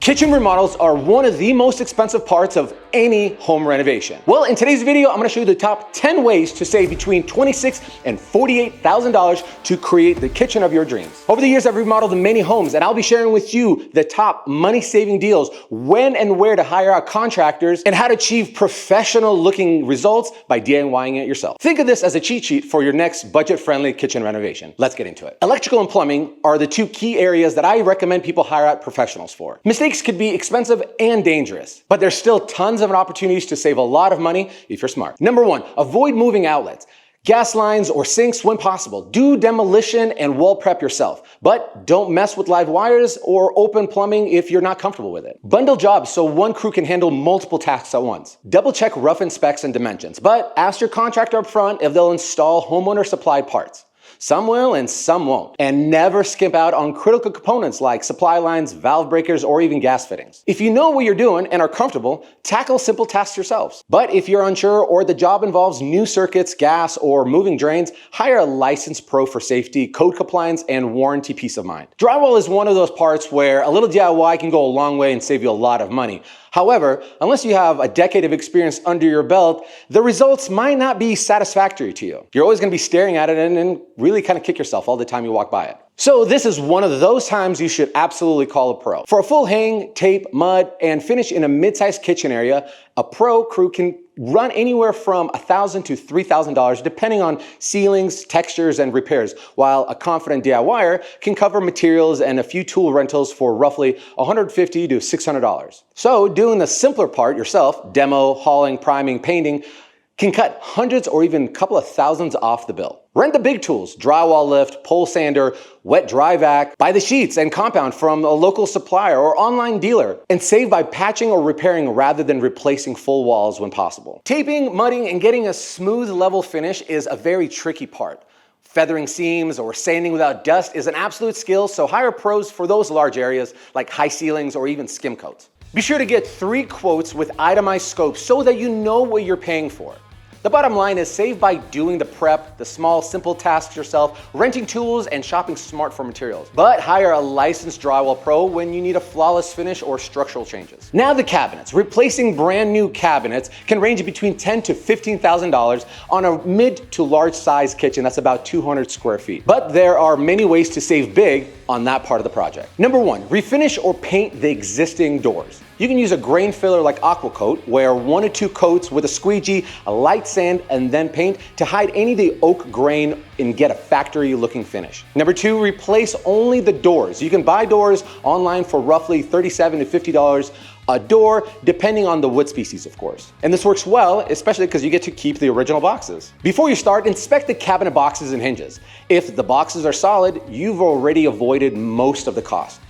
Kitchen remodels are one of the most expensive parts of any home renovation. Well, in today's video, I'm gonna show you the top 10 ways to save between $26,000 and $48,000 to create the kitchen of your dreams. Over the years, I've remodeled many homes, and I'll be sharing with you the top money-saving deals, when and where to hire out contractors, and how to achieve professional-looking results by DIYing it yourself. Think of this as a cheat sheet for your next budget-friendly kitchen renovation. Let's get into it. Electrical and plumbing are the two key areas that I recommend people hire out professionals for. Mistakes could be expensive and dangerous, but there's still tons of opportunities to save a lot of money if you're smart. Number one, avoid moving outlets. Gas lines or sinks when possible. Do demolition and wall prep yourself, but don't mess with live wires or open plumbing if you're not comfortable with it. Bundle jobs so one crew can handle multiple tasks at once. Double check rough specs and dimensions, but ask your contractor up front if they'll install homeowner supplied parts. Some will and some won't. And never skimp out on critical components like supply lines, valve breakers, or even gas fittings. If you know what you're doing and are comfortable, tackle simple tasks yourselves. But if you're unsure or the job involves new circuits, gas, or moving drains, hire a licensed pro for safety, code compliance, and warranty peace of mind. Drywall is one of those parts where a little DIY can go a long way and save you a lot of money. However, unless you have a decade of experience under your belt, the results might not be satisfactory to you. You're always going to be staring at it and really kind of kick yourself all the time you walk by it. So this is one of those times you should absolutely call a pro. For a full hang, tape, mud, and finish in a mid-sized kitchen area, a pro crew can run anywhere from $1,000 to $3,000 depending on ceilings, textures, and repairs, while a confident DIYer can cover materials and a few tool rentals for roughly $150 to $600. So doing the simpler part yourself, demo, hauling, priming, painting, can cut hundreds or even a couple of thousands off the bill. Rent the big tools, drywall lift, pole sander, wet dry vac, buy the sheets and compound from a local supplier or online dealer, and save by patching or repairing rather than replacing full walls when possible. Taping, mudding, and getting a smooth level finish is a very tricky part. Feathering seams or sanding without dust is an absolute skill, so hire pros for those large areas like high ceilings or even skim coats. Be sure to get 3 quotes with itemized scopes so that you know what you're paying for. The bottom line is save by doing the prep, the small, simple tasks yourself, renting tools, and shopping smart for materials. But hire a licensed drywall pro when you need a flawless finish or structural changes. Now the cabinets. Replacing brand new cabinets can range between $10,000 to $15,000 on a mid to large size kitchen that's about 200 square feet. But there are many ways to save big on that part of the project. Number one, refinish or paint the existing doors. You can use a grain filler like Aqua Coat, where 1 or 2 coats with a squeegee, a light sand, and then paint to hide any of the oak grain and get a factory looking finish. Number 2, replace only the doors. You can buy doors online for roughly $37 to $50 a door, depending on the wood species, of course. And this works well, especially because you get to keep the original boxes. Before you start, inspect the cabinet boxes and hinges. If the boxes are solid, you've already avoided most of the cost.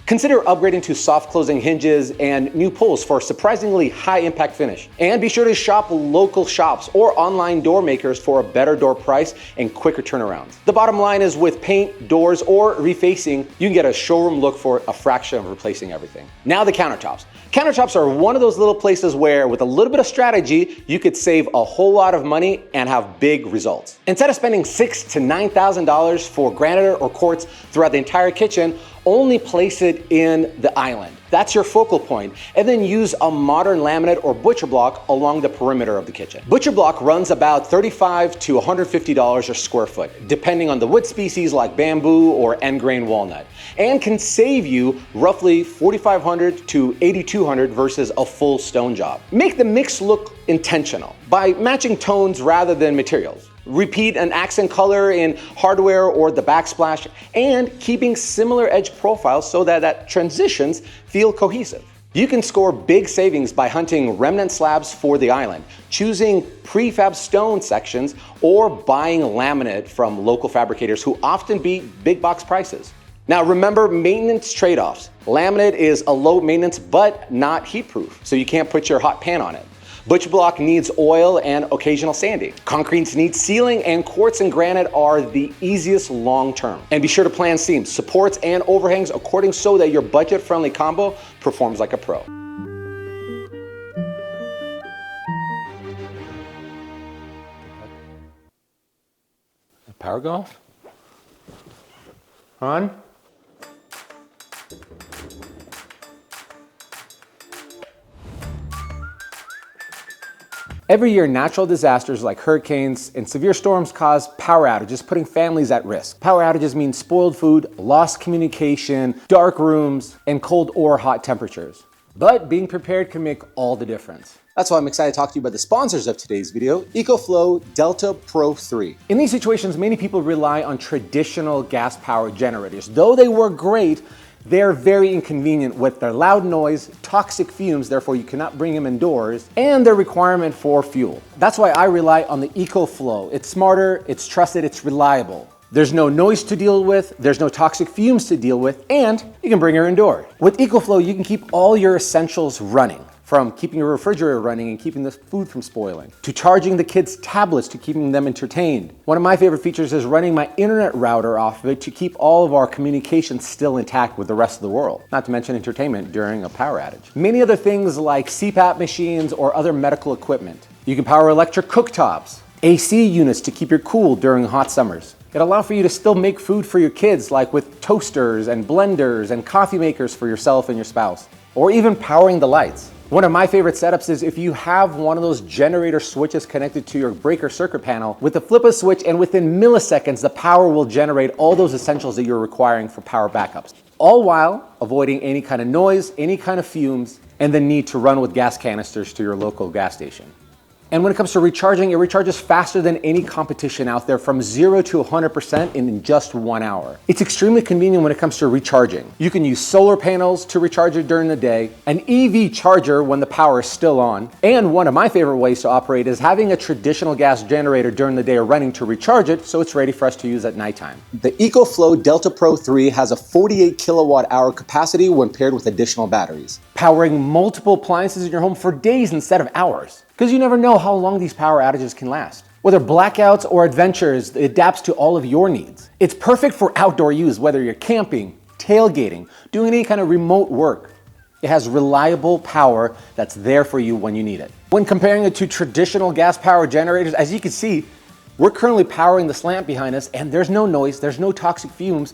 Consider upgrading to soft closing hinges and new pulls for surprisingly high impact finish. And be sure to shop local shops or online door makers for a better door price and quicker turnarounds. The bottom line is with paint, doors, or refacing, you can get a showroom look for a fraction of replacing everything. Now the countertops. Countertops are one of those little places where with a little bit of strategy, you could save a whole lot of money and have big results. Instead of spending $6,000 to $9,000 for granite or quartz throughout the entire kitchen, only place it in the island. That's your focal point, and then use a modern laminate or butcher block along the perimeter of the kitchen. Butcher block runs about $35 to $150 a square foot, depending on the wood species like bamboo or end grain walnut, and can save you roughly $4,500 to $8,200 versus a full stone job. Make the mix look intentional by matching tones rather than materials. Repeat an accent color in hardware or the backsplash, and keeping similar edge profiles so that transitions feel cohesive. You can score big savings by hunting remnant slabs for the island, choosing prefab stone sections, or buying laminate from local fabricators who often beat big box prices. Now remember maintenance trade-offs. Laminate is a low maintenance but not heat proof, so you can't put your hot pan on it. Butcher block needs oil and occasional sanding. Concrete needs sealing, and quartz and granite are the easiest long term. And be sure to plan seams, supports, and overhangs according so that your budget-friendly combo performs like a pro. Power go off? On? Every year, natural disasters like hurricanes and severe storms cause power outages, putting families at risk. Power outages mean spoiled food, lost communication, dark rooms, and cold or hot temperatures. But being prepared can make all the difference. That's why I'm excited to talk to you about the sponsors of today's video, EcoFlow Delta Pro 3. In these situations, many people rely on traditional gas power generators. Though they work great, they're very inconvenient with their loud noise, toxic fumes, therefore you cannot bring them indoors, and their requirement for fuel. That's why I rely on the EcoFlow. It's smarter, it's trusted, it's reliable. There's no noise to deal with, there's no toxic fumes to deal with, and you can bring her indoors. With EcoFlow, you can keep all your essentials running, from keeping your refrigerator running and keeping the food from spoiling, to charging the kids' tablets to keeping them entertained. One of my favorite features is running my internet router off of it to keep all of our communications still intact with the rest of the world, not to mention entertainment during a power outage. Many other things like CPAP machines or other medical equipment. You can power electric cooktops, AC units to keep you cool during hot summers. It allows for you to still make food for your kids, like with toasters and blenders and coffee makers for yourself and your spouse, or even powering the lights. One of my favorite setups is if you have one of those generator switches connected to your breaker circuit panel, with the flip of a switch and within milliseconds, the power will generate all those essentials that you're requiring for power backups, all while avoiding any kind of noise, any kind of fumes, and the need to run with gas canisters to your local gas station. And when it comes to recharging, it recharges faster than any competition out there, from 0 to 100% in just 1 hour. It's extremely convenient when it comes to recharging. You can use solar panels to recharge it during the day, an EV charger when the power is still on, and one of my favorite ways to operate is having a traditional gas generator during the day running to recharge it so it's ready for us to use at nighttime. The EcoFlow Delta Pro 3 has a 48 kilowatt hour capacity when paired with additional batteries, powering multiple appliances in your home for days instead of hours. Because you never know how long these power outages can last. Whether blackouts or adventures, it adapts to all of your needs. It's perfect for outdoor use, whether you're camping, tailgating, doing any kind of remote work. It has reliable power that's there for you when you need it. When comparing it to traditional gas power generators, as you can see, we're currently powering the slant behind us, and there's no noise, there's no toxic fumes.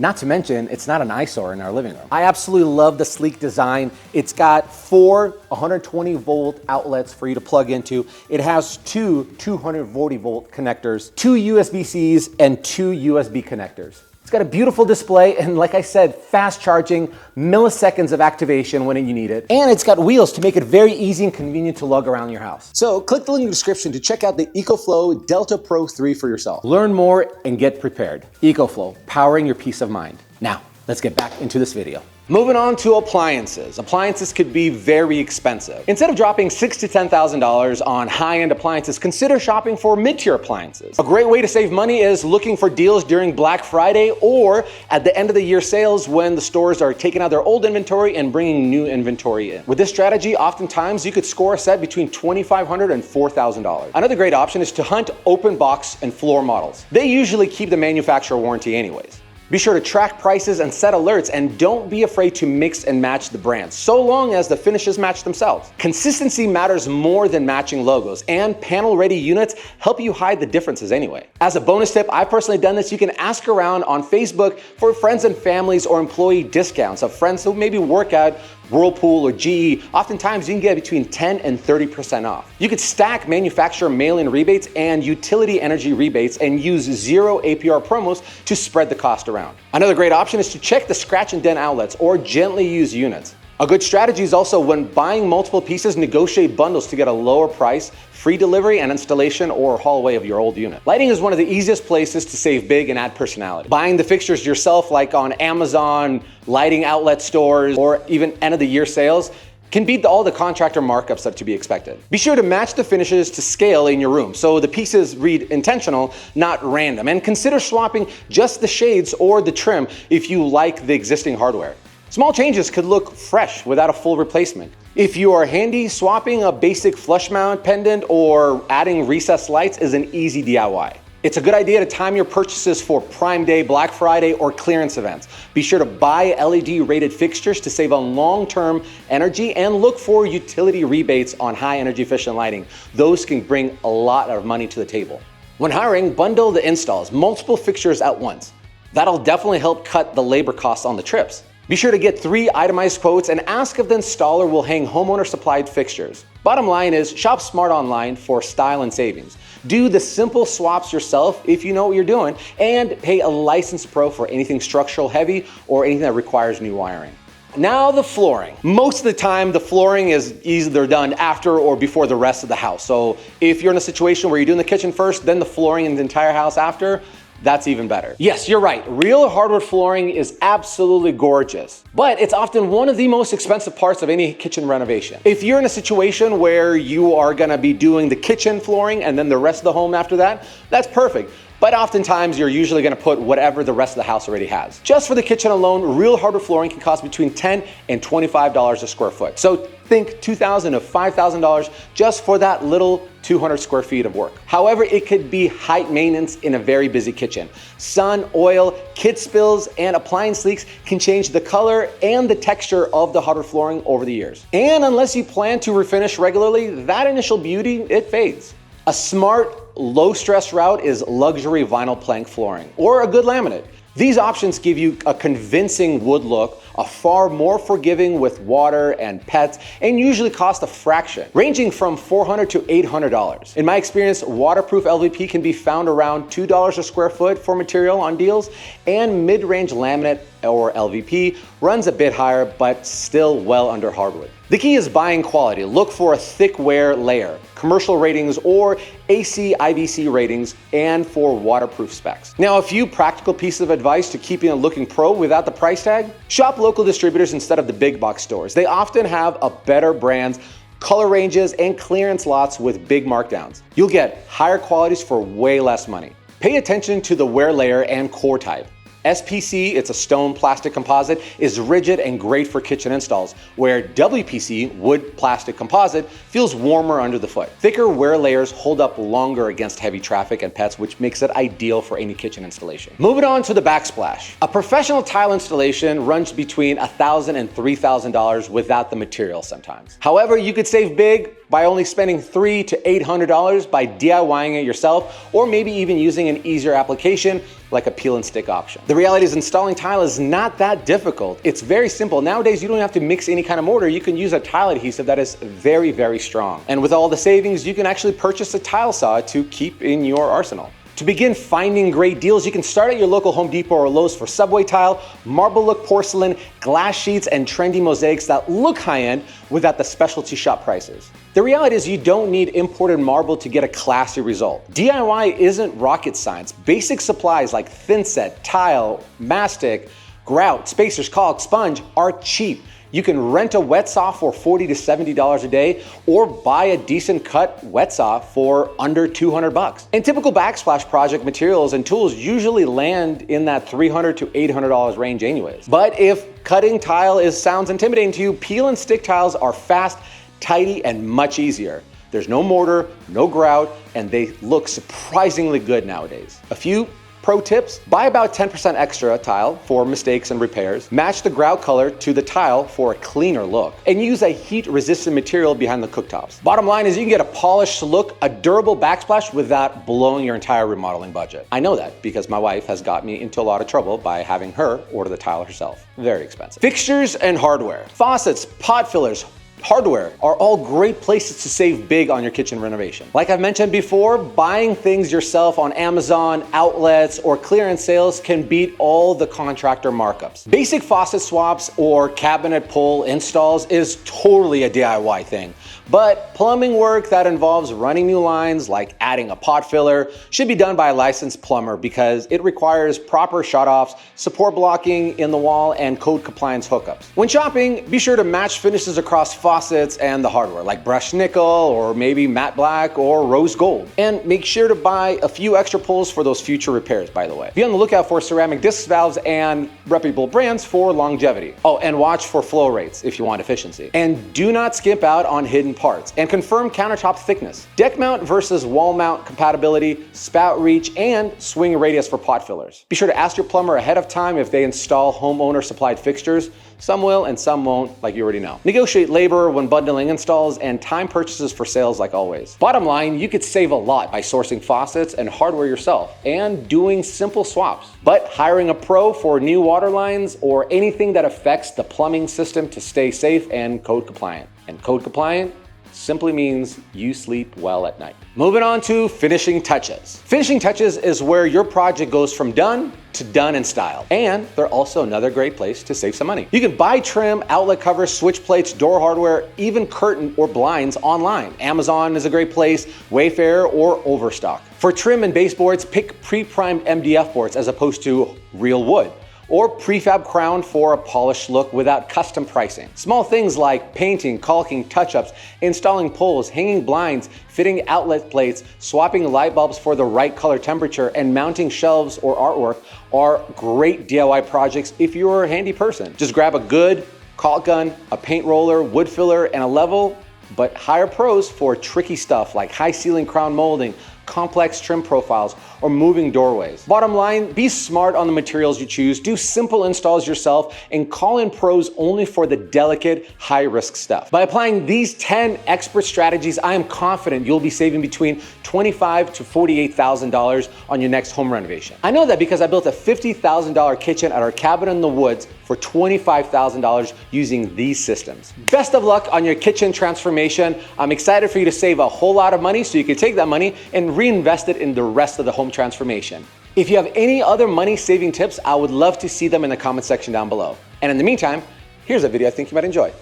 Not to mention, it's not an eyesore in our living room. I absolutely love the sleek design. It's got 4 120 volt outlets for you to plug into. It has 2 240 volt connectors, 2 USB-Cs, and 2 USB connectors. It's got a beautiful display and, like I said, fast charging, milliseconds of activation when you need it. And it's got wheels to make it very easy and convenient to lug around your house. So click the link in the description to check out the EcoFlow Delta Pro 3 for yourself. Learn more and get prepared. EcoFlow, powering your peace of mind. Now, let's get back into this video. Moving on to appliances. Appliances could be very expensive. Instead of dropping $6,000 to $10,000 on high-end appliances, consider shopping for mid-tier appliances. A great way to save money is looking for deals during Black Friday or at the end of the year sales when the stores are taking out their old inventory and bringing new inventory in. With this strategy, oftentimes you could score a set between $2,500 and $4,000. Another great option is to hunt open box and floor models. They usually keep the manufacturer warranty anyways. Be sure to track prices and set alerts, and don't be afraid to mix and match the brands, so long as the finishes match themselves. Consistency matters more than matching logos, and panel-ready units help you hide the differences anyway. As a bonus tip, I've personally done this. You can ask around on Facebook for friends and families or employee discounts of friends who maybe work at Whirlpool or GE. Oftentimes you can get between 10 and 30% off. You could stack manufacturer mail-in rebates and utility energy rebates and use 0 APR promos to spread the cost around. Another great option is to check the scratch and dent outlets or gently used units. A good strategy is also, when buying multiple pieces, negotiate bundles to get a lower price, free delivery and installation, or haul away of your old unit. Lighting is one of the easiest places to save big and add personality. Buying the fixtures yourself, like on Amazon, lighting outlet stores, or even end of the year sales, can beat all the contractor markups that are to be expected. Be sure to match the finishes to scale in your room so the pieces read intentional, not random. And consider swapping just the shades or the trim if you like the existing hardware. Small changes could look fresh without a full replacement. If you are handy, swapping a basic flush mount pendant or adding recessed lights is an easy DIY. It's a good idea to time your purchases for Prime Day, Black Friday, or clearance events. Be sure to buy LED rated fixtures to save on long-term energy, and look for utility rebates on high energy efficient lighting. Those can bring a lot of money to the table. When hiring, bundle the installs, multiple fixtures at once. That'll definitely help cut the labor costs on the trips. Be sure to get 3 itemized quotes and ask if the installer will hang homeowner supplied fixtures. Bottom line is, shop smart online for style and savings. Do the simple swaps yourself if you know what you're doing, and pay a licensed pro for anything structural heavy or anything that requires new wiring. Now the flooring. Most of the time, the flooring is either done after or before the rest of the house. So if you're in a situation where you're doing the kitchen first, then the flooring in the entire house after, that's even better. Yes, you're right. Real hardwood flooring is absolutely gorgeous, but it's often one of the most expensive parts of any kitchen renovation. If you're in a situation where you are gonna be doing the kitchen flooring and then the rest of the home after that, that's perfect. But oftentimes you're usually gonna put whatever the rest of the house already has. Just for the kitchen alone, real hardwood flooring can cost between $10 and $25 a square foot. So think $2,000 to $5,000 just for that little 200 square feet of work. However, it could be high maintenance in a very busy kitchen. Sun, oil, kid spills, and appliance leaks can change the color and the texture of the hardwood flooring over the years. And unless you plan to refinish regularly, that initial beauty, it fades. A smart, low-stress route is luxury vinyl plank flooring or a good laminate. These options give you a convincing wood look, are far more forgiving with water and pets, and usually cost a fraction, ranging from $400 to $800. In my experience, waterproof LVP can be found around $2 a square foot for material on deals, and mid-range laminate or LVP runs a bit higher, but still well under hardwood. The key is buying quality. Look for a thick wear layer, commercial ratings or AC/IBC ratings, and for waterproof specs. Now, a few practical pieces of advice to keeping it looking pro without the price tag. Shop local distributors instead of the big box stores. They often have a better brands, color ranges, and clearance lots with big markdowns. You'll get higher qualities for way less money. Pay attention to the wear layer and core type. SPC, it's a stone plastic composite, is rigid and great for kitchen installs, where WPC, wood plastic composite, feels warmer under the foot. Thicker wear layers hold up longer against heavy traffic and pets, which makes it ideal for any kitchen installation. Moving on to the backsplash. A professional tile installation runs between $1,000 and $3,000 without the material sometimes. However, you could save big by only spending $300 to $800 by DIYing it yourself, or maybe even using an easier application like a peel and stick option. The reality is installing tile is not that difficult. It's very simple. Nowadays, you don't have to mix any kind of mortar. You can use a tile adhesive that is very, very strong. And with all the savings, you can actually purchase a tile saw to keep in your arsenal. To begin finding great deals, you can start at your local Home Depot or Lowe's for subway tile, marble look porcelain, glass sheets, and trendy mosaics that look high-end without the specialty shop prices. The reality is you don't need imported marble to get a classy result. DIY isn't rocket science. Basic supplies like thinset, tile, mastic, grout, spacers, caulk, sponge are cheap. You can rent a wet saw for $40 to $70 a day, or buy a decent cut wet saw for under $200. And typical backsplash project materials and tools usually land in that $300 to $800 range anyways. But if cutting tile sounds intimidating to you, peel and stick tiles are fast, tidy, and much easier. There's no mortar, no grout, and they look surprisingly good nowadays. A few pro tips: buy about 10% extra tile for mistakes and repairs, match the grout color to the tile for a cleaner look, and use a heat-resistant material behind the cooktops. Bottom line is you can get a polished look, a durable backsplash without blowing your entire remodeling budget. I know that because my wife has got me into a lot of trouble by having her order the tile herself. Very expensive. Fixtures and hardware. Faucets, pot fillers, hardware are all great places to save big on your kitchen renovation. Like I've mentioned before, buying things yourself on Amazon, outlets, or clearance sales can beat all the contractor markups. Basic faucet swaps or cabinet pull installs is totally a DIY thing. But plumbing work that involves running new lines, like adding a pot filler, should be done by a licensed plumber because it requires proper shutoffs, support blocking in the wall, and code compliance hookups. When shopping, be sure to match finishes across faucets and the hardware, like brushed nickel or maybe matte black or rose gold. And make sure to buy a few extra pulls for those future repairs, by the way. Be on the lookout for ceramic disc valves and reputable brands for longevity. Oh, and watch for flow rates if you want efficiency. And do not skip out on hidden parts, and confirm countertop thickness, deck mount versus wall mount compatibility, spout reach, and swing radius for pot fillers. Be sure to ask your plumber ahead of time if they install homeowner supplied fixtures Some will and some won't, like you already know. Negotiate labor when bundling installs and time purchases for sales like always. Bottom line, you could save a lot by sourcing faucets and hardware yourself and doing simple swaps. But hiring a pro for new water lines or anything that affects the plumbing system to stay safe and code compliant. And code compliant simply means you sleep well at night. Moving on to finishing touches. Finishing touches is where your project goes from done to done in style. And they're also another great place to save some money. You can buy trim, outlet covers, switch plates, door hardware, even curtain or blinds online. Amazon is a great place, Wayfair, or Overstock. For trim and baseboards, pick pre-primed MDF boards as opposed to real wood, or prefab crown for a polished look without custom pricing. Small things like painting, caulking, touch-ups, installing poles, hanging blinds, fitting outlet plates, swapping light bulbs for the right color temperature, and mounting shelves or artwork are great DIY projects if you're a handy person. Just grab a good caulk gun, a paint roller, wood filler, and a level, but hire pros for tricky stuff like high ceiling crown molding, complex trim profiles, or moving doorways. Bottom line, be smart on the materials you choose, do simple installs yourself, and call in pros only for the delicate, high-risk stuff. By applying these 10 expert strategies, I am confident you'll be saving between $25,000 to $48,000 on your next home renovation. I know that because I built a $50,000 kitchen at our cabin in the woods for $25,000 using these systems. Best of luck on your kitchen transformation. I'm excited for you to save a whole lot of money so you can take that money and reinvest it in the rest of the home transformation. If you have any other money saving tips, I would love to see them in the comment section down below. And in the meantime, here's a video I think you might enjoy.